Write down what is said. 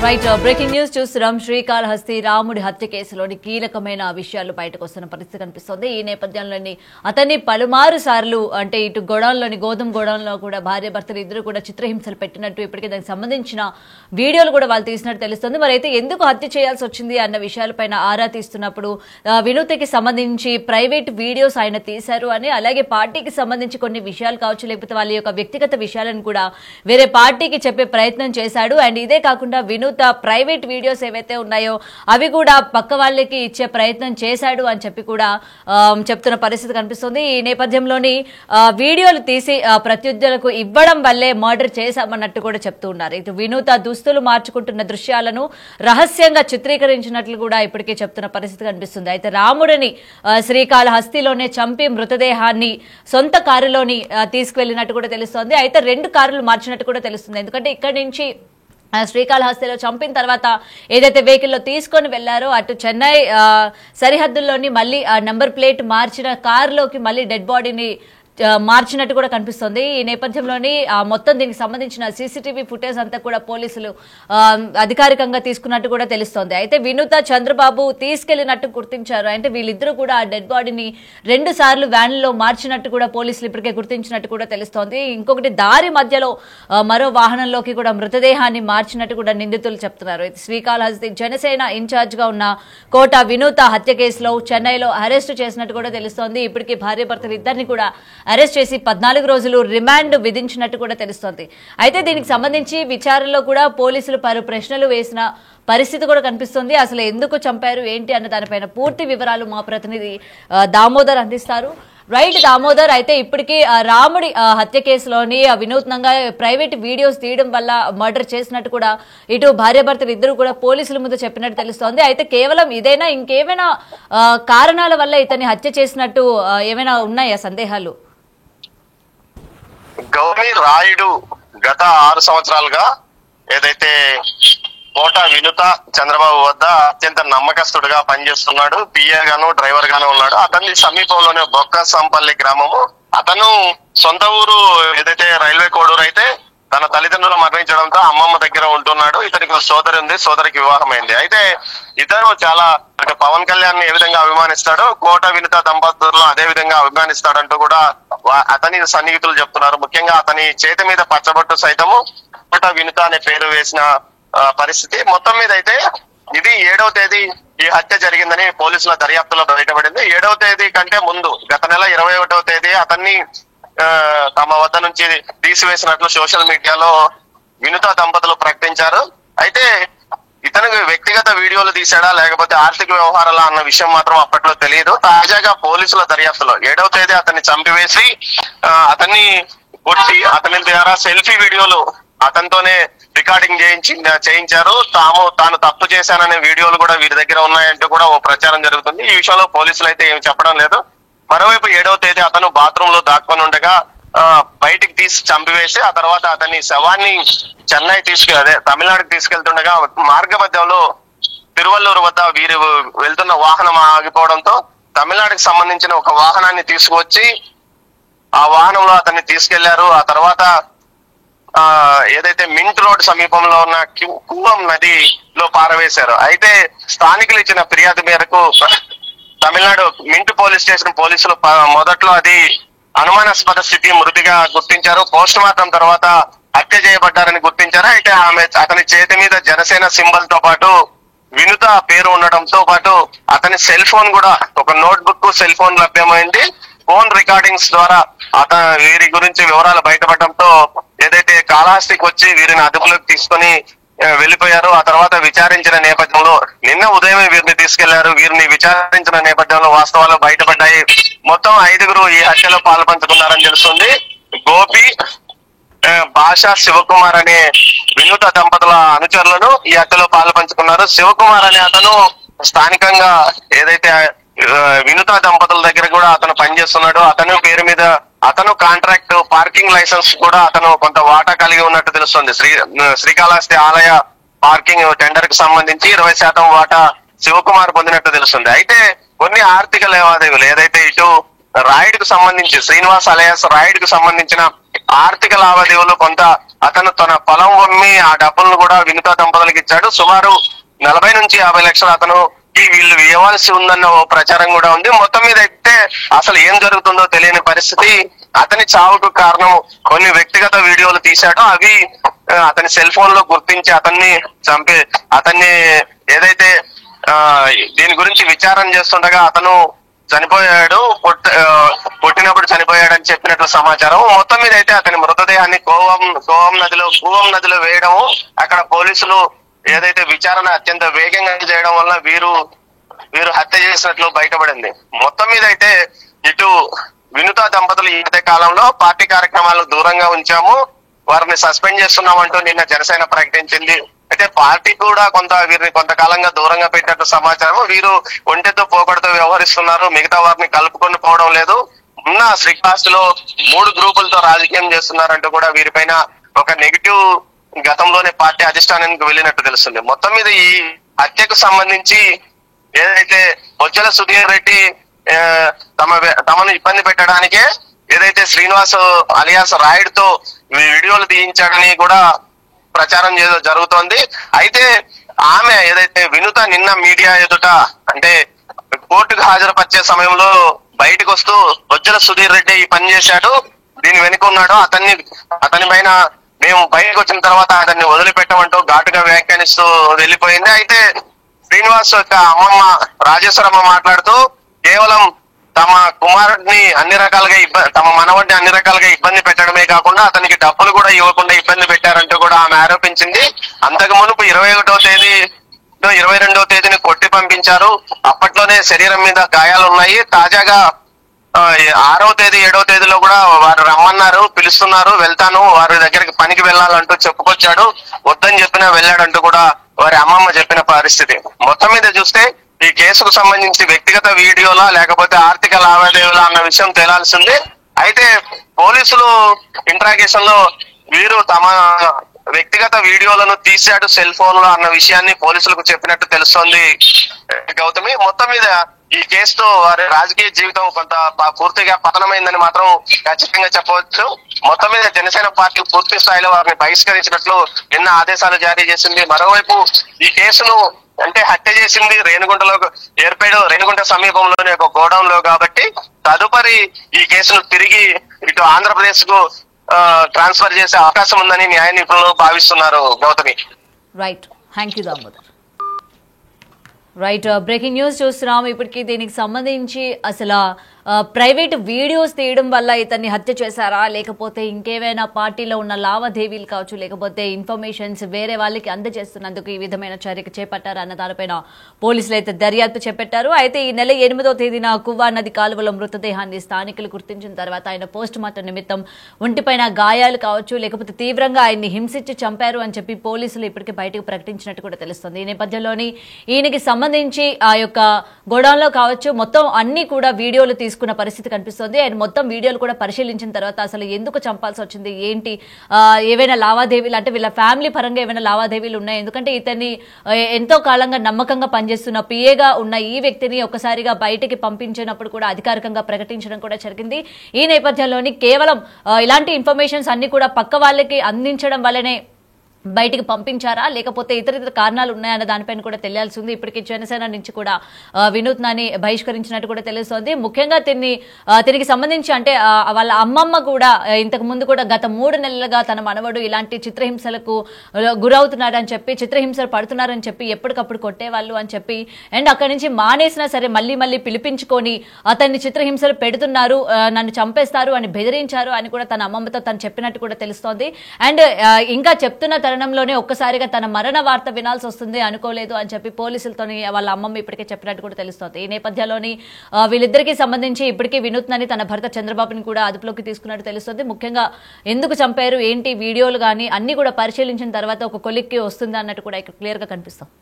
Right breaking news చూస్తున్నాం. శ్రీకాళహస్తి రాముడి హత్య కేసులోని కీలకమైన విషయాలు బయటకు వస్తున్న పరిస్థితి కనిపిస్తోంది. ఈ నేపథ్యంలోని అతన్ని పలుమారు సార్లు అంటే ఇటు గోడౌన్లోని గోధుమ గోడౌన్లో కూడా భార్య భర్తలు ఇద్దరు కూడా చిత్రహింసలు పెట్టినట్టు ఇప్పటికే దానికి సంబంధించిన వీడియోలు కూడా వాళ్ళు తీసినట్టు తెలుస్తుంది. మరి అయితే ఎందుకు హత్య చేయాల్సి వచ్చింది అన్న విషయాలపైన ఆరా తీస్తున్నప్పుడు వినూత్కి సంబంధించి ప్రైవేట్ వీడియోస్ ఆయన తీశారు అని, అలాగే పార్టీకి సంబంధించి కొన్ని విషయాలు కావచ్చు, లేకపోతే వాళ్ళ యొక్క వ్యక్తిగత విషయాలను కూడా వేరే పార్టీకి చెప్పే ప్రయత్నం చేశాడు. అండ్ ఇదే కాకుండా వినూత్ ప్రైవేట్ వీడియోస్ ఏవైతే ఉన్నాయో అవి కూడా పక్క వాళ్ళకి ఇచ్చే ప్రయత్నం చేశాడు అని చెప్పి కూడా చెప్తున్న పరిస్థితి కనిపిస్తుంది. ఈ నేపథ్యంలోని వీడియోలు తీసి ప్రత్యర్థులకు ఇవ్వడం వల్లే మర్డర్ చేశామన్నట్టు కూడా చెప్తూ ఉన్నారు. ఇటు వినూత్ దుస్తులు మార్చుకుంటున్న దృశ్యాలను రహస్యంగా చిత్రీకరించినట్లు కూడా ఇప్పటికే చెప్తున్న పరిస్థితి కనిపిస్తుంది. అయితే రాముడిని శ్రీకాళహస్తిలోనే చంపి మృతదేహాన్ని సొంత కారులోని తీసుకువెళ్లినట్టు కూడా తెలుస్తోంది. అయితే 2 కారులు మార్చినట్టు కూడా తెలుస్తుంది. ఎందుకంటే ఇక్కడి నుంచి శ్రీకాళహస్తిలో చంపిన తర్వాత ఏదైతే వెహికల్లో తీసుకొని వెళ్లారో అటు చెన్నై సరిహద్దుల్లోని మళ్ళీ నంబర్ ప్లేట్ మార్చిన కారులోకి మళ్ళీ డెడ్ బాడీని మార్చినట్టు కూడా కనిపిస్తోంది. ఈ నేపథ్యంలోని మొత్తం దీనికి సంబంధించిన సీసీటీవీ ఫుటేజ్ అంతా కూడా పోలీసులు అధికారికంగా తీసుకున్నట్టు కూడా తెలుస్తోంది. అయితే వినూత చంద్రబాబు తీసుకెళ్లినట్టు గుర్తించారు. అంటే వీళ్ళిద్దరూ కూడా ఆ డెడ్ బాడీని 2 సార్లు వ్యాన్లో మార్చినట్టు కూడా పోలీసులు ఇప్పటికే గుర్తించినట్టు కూడా తెలుస్తోంది. ఇంకొకటి దారి మధ్యలో మరో వాహనంలోకి కూడా మృతదేహాన్ని మార్చినట్టు కూడా నిందితులు చెప్తున్నారు. శ్రీకాళహస్తి జనసేన ఇన్ఛార్జ్ గా ఉన్న కోట వినూత హత్య కేసులో చెన్నైలో అరెస్టు చేసినట్టు కూడా తెలుస్తోంది. ఇప్పటికీ భార్య భర్తలు ఇద్దరిని కూడా అరెస్ట్ చేసి 14 రోజులు రిమాండ్ విధించినట్టు కూడా తెలుస్తోంది. అయితే దీనికి సంబంధించి విచారణలో కూడా పోలీసులు పలు ప్రశ్నలు వేసిన పరిస్థితి కూడా కనిపిస్తుంది. అసలు ఎందుకు చంపారు ఏంటి అన్న దానిపైన పూర్తి వివరాలు మా ప్రతినిధి దామోదర్ అందిస్తారు. రైట్ దామోదర్, అయితే ఇప్పటికీ రాముడి హత్య కేసులోని వినూత్నంగా ప్రైవేట్ వీడియోస్ తీయడం వల్ల మర్డర్ చేసినట్టు కూడా ఇటు భార్యాభర్తలు ఇద్దరు కూడా పోలీసుల ముందు చెప్పినట్టు తెలుస్తోంది. అయితే కేవలం ఇదైనా ఇంకేమైనా కారణాల వల్ల ఇతన్ని హత్య చేసినట్టు ఏమైనా ఉన్నాయా సందేహాలు? గౌరీ రాయుడు గత 6 సంవత్సరాలుగా ఏదైతే కోట వినూత చంద్రబాబు వద్ద అత్యంత నమ్మకస్తుడుగా పనిచేస్తున్నాడు. పిఏ గాను డ్రైవర్ గాను ఉన్నాడు. అతని సమీపంలోనే బొక్కసంపల్లి గ్రామము. అతను సొంత ఊరు ఏదైతే రైల్వే కోడూరు అయితే తన తల్లిదండ్రులు మరణించడంతో అమ్మమ్మ దగ్గర ఉంటున్నాడు. ఇతనికి ఒక సోదరి ఉంది, సోదరికి వివాహం అయింది. అయితే ఇతను చాలా పవన్ కళ్యాణ్ ఏ విధంగా అభిమానిస్తాడో కోట వినూత దంపతులను అదే విధంగా అభిమానిస్తాడంటూ కూడా అతని సన్నిహితులు చెప్తున్నారు. ముఖ్యంగా అతని చేతి మీద పచ్చబొట్టు సైతము కోట వినూత అనే పేరు వేసిన పరిస్థితి. మొత్తం మీద అయితే ఇది 7వ తేదీ ఈ హత్య జరిగిందని పోలీసుల దర్యాప్తులో బయటపడింది. 7వ తేదీ కంటే ముందు గత నెల 21వ తేదీ అతన్ని తమ వద్ద నుంచి తీసివేసినట్లు సోషల్ మీడియాలో వినూత దంపతులు ప్రకటించారు. అయితే ఇతను వ్యక్తిగత వీడియోలు తీసాడా లేకపోతే ఆర్థిక వ్యవహారాల అన్న విషయం మాత్రం అప్పట్లో తెలియదు. తాజాగా పోలీసుల దర్యాప్తులో 7వ తేదీ అతన్ని చంపివేసి అతన్ని కొట్టి అతని ద్వారా సెల్ఫీ వీడియోలు అతనితోనే రికార్డింగ్ చేయించారు. తాను తప్పు చేశాననే వీడియోలు కూడా వీరి దగ్గర ఉన్నాయంటూ కూడా ఓ ప్రచారం జరుగుతుంది. ఈ విషయంలో పోలీసులు అయితే ఏమి చెప్పడం లేదు. మరోవైపు 7వ తేదీ అతను బాత్రూమ్ లో దాక్కొని ఉండగా బయటికి తీసి చంపివేసి ఆ తర్వాత అతని శవాన్ని చెన్నై తమిళనాడుకి తీసుకెళ్తుండగా మార్గ మధ్యంలో తిరువల్లూరు వద్ద వీరు వెళ్తున్న వాహనం ఆగిపోవడంతో తమిళనాడుకి సంబంధించిన ఒక వాహనాన్ని తీసుకువచ్చి ఆ వాహనంలో అతన్ని తీసుకెళ్లారు. ఆ తర్వాత ఏదైతే మింట్ రోడ్ సమీపంలో ఉన్న కూవం నదిలో పారవేశారు. అయితే స్థానికులు ఇచ్చిన ఫిర్యాదు మేరకు తమిళనాడు మింట్ పోలీస్ స్టేషన్ పోలీసులు మొదట్లో అది అనుమానాస్పద స్థితి మృతిగా గుర్తించారు. పోస్ట్ మార్టం తర్వాత హత్య చేయబడ్డారని గుర్తించారు. అయితే అతని చేతి మీద జనసేన సింబల్ తో పాటు వినూత పేరు ఉండడంతో పాటు అతని సెల్ ఫోన్ కూడా ఒక నోట్బుక్ సెల్ ఫోన్ లభ్యమైంది. ఫోన్ రికార్డింగ్స్ ద్వారా వీరి గురించి వివరాలు బయటపడటంతో ఏదైతే కాళహస్తికి వచ్చి వీరిని అదుపులోకి తీసుకొని వెళ్ళిపోయారు. ఆ తర్వాత విచారించిన నేపథ్యంలో నిన్న ఉదయమే వీరిని తీసుకెళ్లారు. వీరిని విచారించిన నేపథ్యంలో వాస్తవాలు బయటపడ్డాయి. మొత్తం 5గురు ఈ హత్యలో పాల్పంచుకున్నారని తెలుస్తుంది. గోపి, భాషా, శివకుమార్ అనే వినూత దంపతుల అనుచరులను ఈ హత్యలో పాల్పంచుకున్నారు. శివకుమార్ అనే అతను స్థానికంగా ఏదైతే వినూత దంపతుల దగ్గర కూడా అతను పనిచేస్తున్నాడు. అతను పేరు మీద అతను కాంట్రాక్ట్ పార్కింగ్ లైసెన్స్ కూడా అతను కొంత వాటా కలిగి ఉన్నట్టు తెలుస్తుంది. శ్రీకాళహస్తి ఆలయ పార్కింగ్ టెండర్ కి సంబంధించి 20% వాటా శివకుమార్ పొందినట్టు తెలుస్తుంది. అయితే కొన్ని ఆర్థిక లావాదేవీలు ఏదైతే ఇటు రాయుడుకు సంబంధించి శ్రీనివాస్ అలయాస్ రాయుడుకు సంబంధించిన ఆర్థిక లావాదేవీలు కొంత అతను తన పొలం అమ్మి ఆ డబ్బులను కూడా వినుత దంపతులకు ఇచ్చాడు. సుమారు 40 నుంచి 50 లక్షలు అతను వీళ్ళు ఇవ్వాల్సి ఉందన్న ఓ ప్రచారం కూడా ఉంది. మొత్తం మీద అయితే అసలు ఏం జరుగుతుందో తెలియని పరిస్థితి. అతని చావుకు కారణం కొన్ని వ్యక్తిగత వీడియోలు తీశాడు. అవి అతని సెల్ ఫోన్ లో గుర్తించి అతన్ని ఏదైతే దీని గురించి విచారణ చేస్తుండగా అతను చనిపోయాడు, కొట్టినప్పుడు చనిపోయాడని చెప్పినట్లు సమాచారం. మొత్తం మీద అయితే అతని మృతదేహాన్ని కూవం నదిలో వేయడము, అక్కడ పోలీసులు ఏదైతే విచారణ అత్యంత వేగంగా చేయడం వల్ల వీరు హత్య చేసినట్లు బయటపడింది. మొత్తం మీద అయితే ఇటు వినుత దంపతులు ఈ మధ్య కాలంలో పార్టీ కార్యక్రమాలకు దూరంగా ఉంచాము, వారిని సస్పెండ్ చేస్తున్నామంటూ నిన్న జనసేన ప్రకటించింది. అయితే పార్టీ కూడా వీరిని కొంతకాలంగా దూరంగా పెట్టినట్టు సమాచారం. వీరు ఒంటెతో పోకడతో వ్యవహరిస్తున్నారు, మిగతా వారిని కలుపుకొని పోవడం లేదు. ఉన్న శ్రీకాస్తులో 3 గ్రూపులతో రాజకీయం చేస్తున్నారంటూ కూడా వీరిపైన ఒక నెగిటివ్ గతంలోనే పార్టీ అధిష్టానానికి వెళ్ళినట్టు తెలుస్తుంది. మొత్తం మీద ఈ హత్యకు సంబంధించి ఏదైతే బొజ్జల సుధీర్ రెడ్డి తమను ఇబ్బంది పెట్టడానికే ఏదైతే శ్రీనివాస్ అలియాస్ రాయుడ్ తో వీడియోలు తీయించాడని కూడా ప్రచారం జరుగుతోంది. అయితే ఆమె ఏదైతే వినుత నిన్న మీడియా ఎదుట అంటే కోర్టుకు హాజరుపరిచే సమయంలో బయటకు వస్తూ బొజ్జల సుధీర్ రెడ్డి ఈ పని చేశాడు, దీని వెనుక ఉన్నాడు, అతని పైన మేము బయటకు వచ్చిన తర్వాత అతన్ని వదిలిపెట్టమంటూ ఘాటుగా వ్యాఖ్యానిస్తూ వెళ్ళిపోయింది. అయితే శ్రీనివాస్ యొక్క అమ్మమ్మ రాజేశ్వరమ్మ మాట్లాడుతూ కేవలం తమ కుమారుడిని తమ మనవడిని అన్ని రకాలుగా ఇబ్బంది పెట్టడమే కాకుండా అతనికి డబ్బులు కూడా ఇవ్వకుండా ఇబ్బంది పెట్టారంటూ కూడా ఆమె ఆరోపించింది. అంతకు మునుపు 22వ తేదీని కొట్టి పంపించారు. అప్పట్లోనే శరీరం మీద గాయాలు ఉన్నాయి. తాజాగా 6వ తేదీ 7వ తేదీలో కూడా వారు రమ్మన్నారు, పిలుస్తున్నారు, వెళ్తాను, వారి దగ్గరికి పనికి వెళ్ళాలంటూ చెప్పుకొచ్చాడు. వద్దని చెప్పినా వెళ్ళాడంటూ కూడా వారి అమ్మమ్మ చెప్పిన పరిస్థితి. మొత్తం మీద చూస్తే ఈ కేసుకు సంబంధించి వ్యక్తిగత వీడియోలా లేకపోతే ఆర్థిక లావాదేవీలా అన్న విషయం తేలాల్సింది. అయితే పోలీసులు ఇంట్రాగేషన్ లో వీరు తమ వ్యక్తిగత వీడియోలను తీశాడు సెల్ ఫోన్ లో అన్న విషయాన్ని పోలీసులకు చెప్పినట్టు తెలుస్తోంది గౌతమి. మొత్తం మీద ఈ కేసుతో వారి రాజకీయ జీవితం కొంత పూర్తిగా పతనమైందని మాత్రం ఖచ్చితంగా చెప్పవచ్చు. మొత్తం మీద జనసేన పార్టీ పూర్తి స్థాయిలో వారిని బహిష్కరించినట్లు నిన్న ఆదేశాలు జారీ చేసింది. మరోవైపు ఈ కేసును అంటే హత్య చేసింది రేణిగుంట సమీపంలోని ఒక గోడౌన్ లో కాబట్టి తదుపరి ఈ కేసును తిరిగి ఇటు ఆంధ్రప్రదేశ్ కు ట్రాన్స్ఫర్ చేసే అవకాశం ఉందని న్యాయ నిపుణులు భావిస్తున్నారు Gautami. Right, thank you Damodar. Right, breaking news చూస్తున్నాం. ఇప్పటికీ దీనికి సంబంధించి అసలు ప్రైవేట్ వీడియోస్ తీయడం వల్ల ఇతన్ని హత్య చేశారా, లేకపోతే ఇంకేమైనా పార్టీలో ఉన్న లావాదేవీలు కావచ్చు, లేకపోతే ఇన్ఫర్మేషన్స్ వేరే వాళ్ళకి అందజేస్తున్నందుకు ఈ విధమైన చర్యకు చేపట్టారా అన్న దానిపైన పోలీసులు అయితే దర్యాప్తు చేపట్టారు. అయితే ఈ నెల 8వ తేదీన కువ్వా నది కాలువలో మృతదేహాన్ని స్థానికులు గుర్తించిన తర్వాత ఆయన పోస్ట్ మార్టం నిమిత్తం ఒంటిపైన గాయాలు కావచ్చు, లేకపోతే తీవ్రంగా ఆయన్ని హింసించి చంపారు అని చెప్పి పోలీసులు ఇప్పటికే బయటకు ప్రకటించినట్టు కూడా తెలుస్తుంది. ఈ నేపథ్యంలోని ఈయనకి సంబంధించి ఆ యొక్క గోడౌన్లో కావచ్చు మొత్తం అన్ని కూడా వీడియోలు తీసుకున్న పరిస్థితి కనిపిస్తుంది. ఆయన మొత్తం వీడియోలు కూడా పరిశీలించిన తర్వాత అసలు ఎందుకు చంపాల్సి వచ్చింది, ఏంటి, ఏవైనా లావాదేవీలు అంటే వీళ్ళ ఫ్యామిలీ పరంగా ఏమైనా లావాదేవీలు ఉన్నాయి, ఎందుకంటే ఇతన్ని ఎంతో కాలంగా నమ్మకంగా పనిచేస్తున్న పిఏగా ఉన్న ఈ వ్యక్తిని ఒక్కసారిగా బయటికి పంపించినప్పుడు కూడా అధికారికంగా ప్రకటించడం కూడా జరిగింది. ఈ నేపథ్యంలోని కేవలం ఇలాంటి ఇన్ఫర్మేషన్స్ అన్ని కూడా పక్క వాళ్ళకి అందించడం వల్లనే బయటికి పంపించారా, లేకపోతే ఇతర కారణాలు ఉన్నాయన్న దానిపైన కూడా తెలియాల్సి ఉంది. ఇప్పటికీ జనసేన నుంచి కూడా వినూత్నాన్ని బహిష్కరించినట్టు కూడా తెలుస్తోంది. ముఖ్యంగా తిరిగి సంబంధించి అంటే వాళ్ళ అమ్మమ్మ కూడా ఇంతకు ముందు కూడా గత 3 నెలలుగా తన మనవడు ఇలాంటి చిత్రహింసలకు గురవుతున్నారని చెప్పి, చిత్రహింసలు పడుతున్నారని చెప్పి ఎప్పటికప్పుడు కొట్టేవాళ్ళు అని చెప్పి, అండ్ అక్కడి నుంచి మానేసినా సరే మళ్ళీ పిలిపించుకొని అతన్ని చిత్రహింసలు పెడుతున్నారు, నన్ను చంపేస్తారు అని బెదిరించారు అని కూడా తన అమ్మమ్మతో తను చెప్పినట్టు కూడా తెలుస్తోంది. అండ్ ఇంకా చెప్తున్న తరుణంలోనే ఒక్కసారిగా తన మరణ వార్త వినాల్సి వస్తుంది అనుకోలేదు అని చెప్పి పోలీసులతోని వాళ్ళ అమ్మమ్మ ఇప్పటికే చెప్పినట్టు కూడా తెలుస్తోంది. ఈ నేపథ్యంలోని వీళ్ళిద్దరికీ సంబంధించి ఇప్పటికే వినూత్నని తన భర్త చంద్రబాబుని కూడా అదుపులోకి తీసుకున్నట్టు తెలుస్తుంది. ముఖ్యంగా ఎందుకు చంపారు, ఏంటి, వీడియోలు కానీ అన్ని కూడా పరిశీలించిన తర్వాత ఒక కొలిక్కి వస్తుంది అన్నట్టు కూడా ఇక్కడ క్లియర్ గా కనిపిస్తుంది.